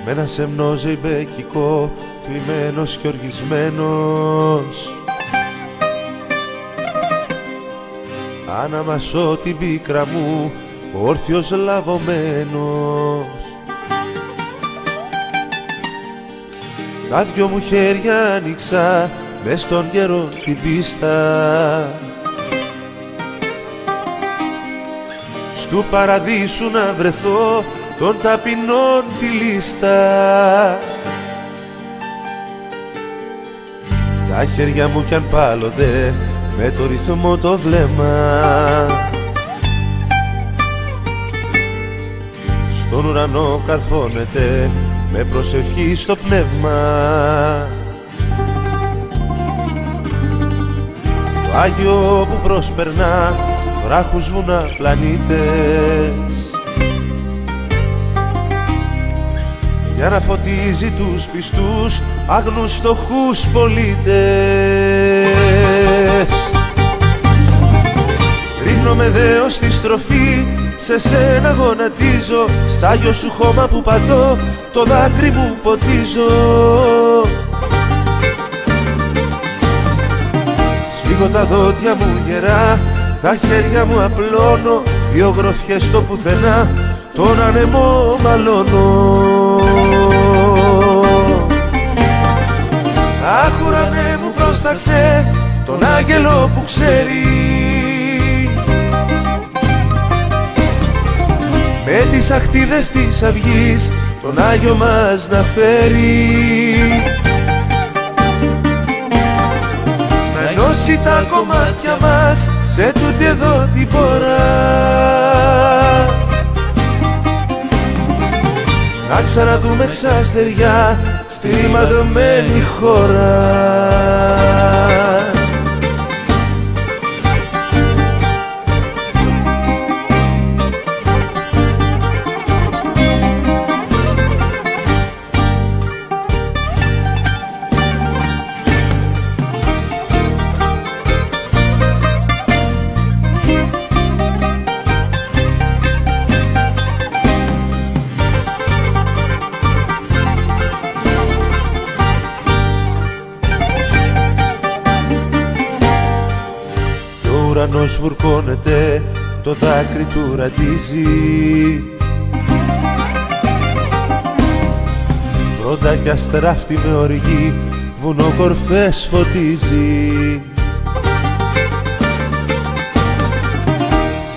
με ένα σεμνό ζεϊμπέκικο, θλιμμένος και οργισμένος. Αναμασώ την πίκρα μου, όρθιος λαβωμένος. Τα δυο μου χέρια άνοιξα μες στον καιρό την πίστα, στου παραδείσου να βρεθώ των ταπεινών τη λίστα. Τα χέρια μου κι αν πάλλονται με το ρυθμό το βλέμμα, στον ουρανό καρφώνεται με προσευχή στο πνεύμα. Το Άγιο που προσπερνά βράχους, βουνά, πλανήτες, για να φωτίζει τους πιστούς, άγνους, φτωχούς πολίτες. Ρίχνομαι δέος στη στροφή, σε σένα γονατίζω, στ' Άγιο σου χώμα που πατώ, το δάκρυ μου ποτίζω. Σφίγγω τα δόντια μου γερά, τα χέρια μου απλώνω, δυο γροθιές στο πουθενά, τον ανεμό μαλώνω. Αχ, ουρανέ μου, πρόσταξε τον άγγελο που ξέρει, με τις αχτίδες της αυγής τον Άγιο μας να φέρει, να ενώσει τα κομμάτια μας σε τούτη εδώ την πορά, να ξαναδούμε ξαστεριά στη ρημαγμένη χώρα. Ο ουρανός βουρκώνεται, το δάκρυ του ραντίζει, βρόντα κι αστράφτη με οργή, βουνοκορφές φωτίζει.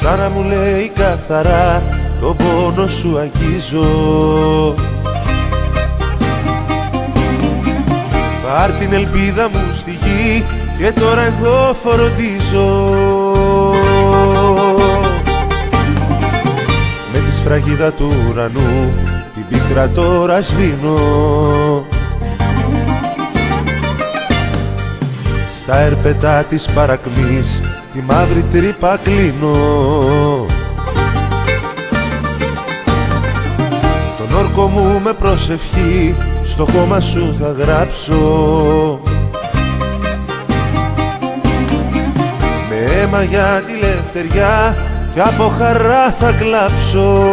Σαν να μου λέει καθαρά, τον πόνο σου αγγίζω, πάρ' την ελπίδα μου στη γη και τώρα εγώ φροντίζω. Με τη σφραγίδα του ουρανού την πίκρα τώρα σβήνω, στα ερπετά της παρακμής τη μαύρη τρύπα κλείνω. Τον όρκο μου με προσευχή στο χώμα σου θα γράψω, με αίμα για τη λευτεριά κι από χαρά θα κλάψω.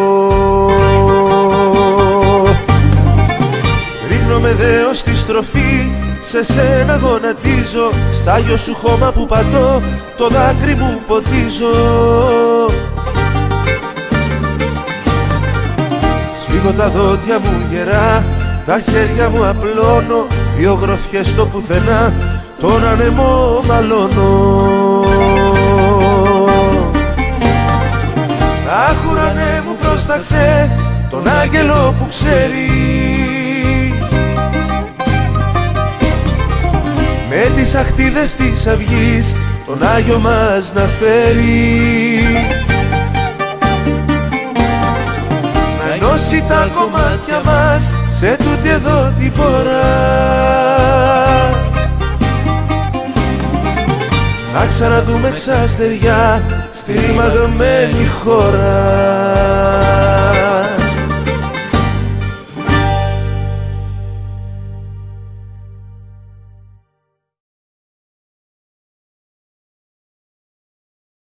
Ρίχνομαι δέος στη στροφή, σε σένα γονατίζω, στ' Άγιο σου χώμα που πατώ, το δάκρυ μου ποτίζω. Σφίγγω τα δόντια μου γερά, τα χέρια μου απλώνω, δυο γροθιές στο πουθενά, τον ανεμό μαλώνω. Αχ, ουρανέ μου, πρόσταξε τον άγγελο που ξέρει, με τις αχτίδες της αυγής τον Άγιο μας να φέρει, να ενώσει τα κομμάτια μας σε τούτη εδώ την πορά, να ξαναδούμε ξαστεριά στη ρημαγμένη χώρα.